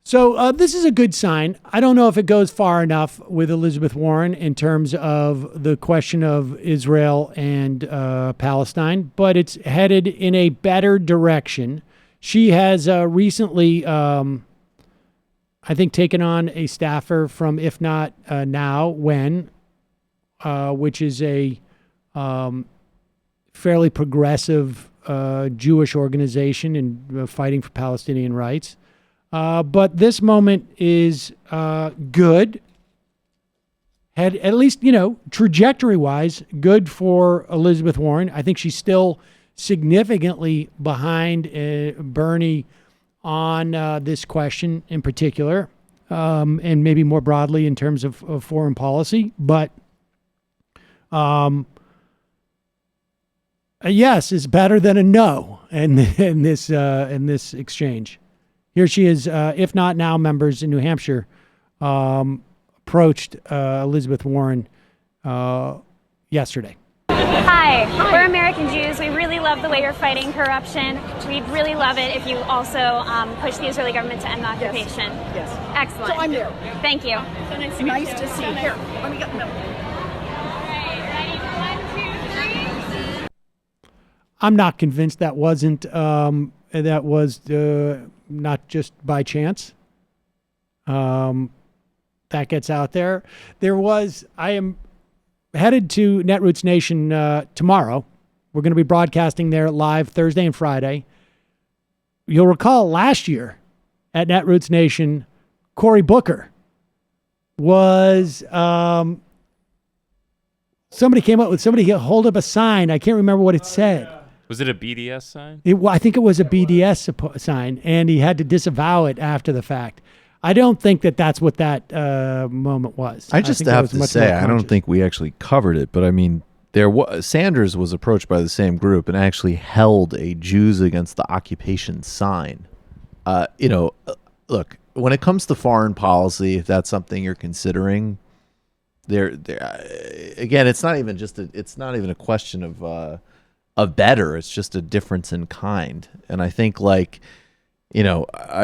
So this is a good sign. I don't know if it goes far enough with Elizabeth Warren in terms of the question of Israel and Palestine, but it's headed in a better direction. She has recently, I think, taken on a staffer from If Not Now, When, which is a fairly progressive Jewish organization and fighting for Palestinian rights. But this moment is good. At least, trajectory-wise, good for Elizabeth Warren. I think she's still significantly behind Bernie on this question in particular, and maybe more broadly in terms of foreign policy. But a yes is better than a no in this exchange. Here she is, If Not Now members in New Hampshire approached Elizabeth Warren yesterday. Hi, we're American Jews. We really love the way you're fighting corruption. We'd really love it if you also push the Israeli government to end the occupation. Yes. Excellent. So I'm there. Thank you. So nice to see you. Here, let me get milk. I'm not convinced that wasn't not just by chance. That gets out there. I am headed to Netroots Nation tomorrow. We're going to be broadcasting there live Thursday and Friday. You'll recall last year at Netroots Nation, Cory Booker was somebody hold up a sign. I can't remember what it said. Was it a BDS sign? I think it was a BDS sign, and he had to disavow it after the fact. I don't think that's what that moment was. I just have to say, I don't think we actually covered it, but I mean, Sanders was approached by the same group and actually held a Jews Against the Occupation sign. Look, when it comes to foreign policy, if that's something you're considering, again, it's not even a question of better. It's just a difference in kind. And I think I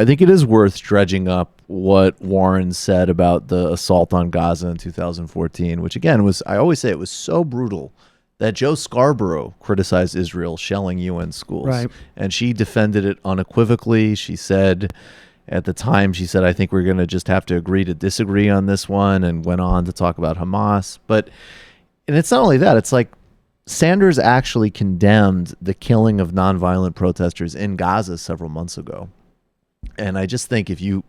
think it is worth dredging up what Warren said about the assault on Gaza in 2014, which again I always say it was so brutal that Joe Scarborough criticized Israel shelling UN schools. Right. And she defended it unequivocally. She said, at the time, I think we're going to just have to agree to disagree on this one, and went on to talk about Hamas. And it's not only that, it's like, Sanders actually condemned the killing of nonviolent protesters in Gaza several months ago. And I just think if you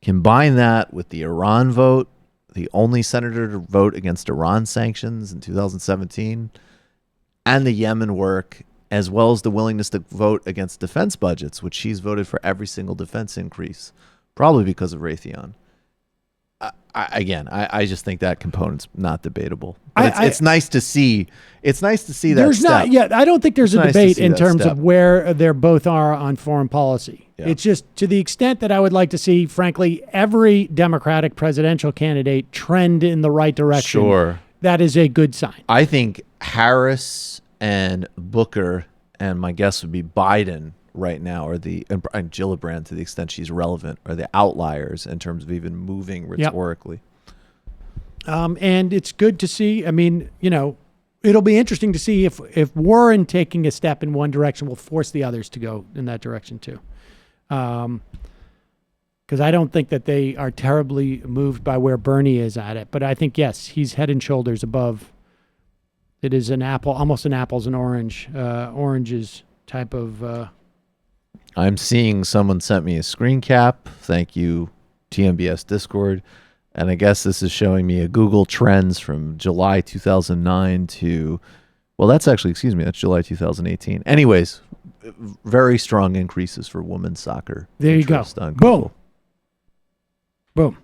combine that with the Iran vote, the only senator to vote against Iran sanctions in 2017, and the Yemen work, as well as the willingness to vote against defense budgets, which she's voted for every single defense increase, probably because of Raytheon. I just think that component's not debatable. But it's nice to see. It's nice to see that. There's not yet. I don't think there's a debate in terms of where they both are on foreign policy. Yeah. It's just to the extent that I would like to see, frankly, every Democratic presidential candidate trend in the right direction. Sure, that is a good sign. I think Harris and Booker, and my guess would be Biden right now, and Gillibrand, to the extent she's relevant, are the outliers in terms of even moving rhetorically. Yep. And it's good to see. I mean, it'll be interesting to see if Warren taking a step in one direction will force the others to go in that direction too. Because I don't think that they are terribly moved by where Bernie is at it. But I think, yes, he's head and shoulders above. It is almost an apples and oranges type of... I'm seeing someone sent me a screen cap. Thank you, TMBS Discord. And I guess this is showing me a Google Trends from July 2009 to, that's July 2018. Anyways, very strong increases for women's soccer. There you go. On Google. Boom.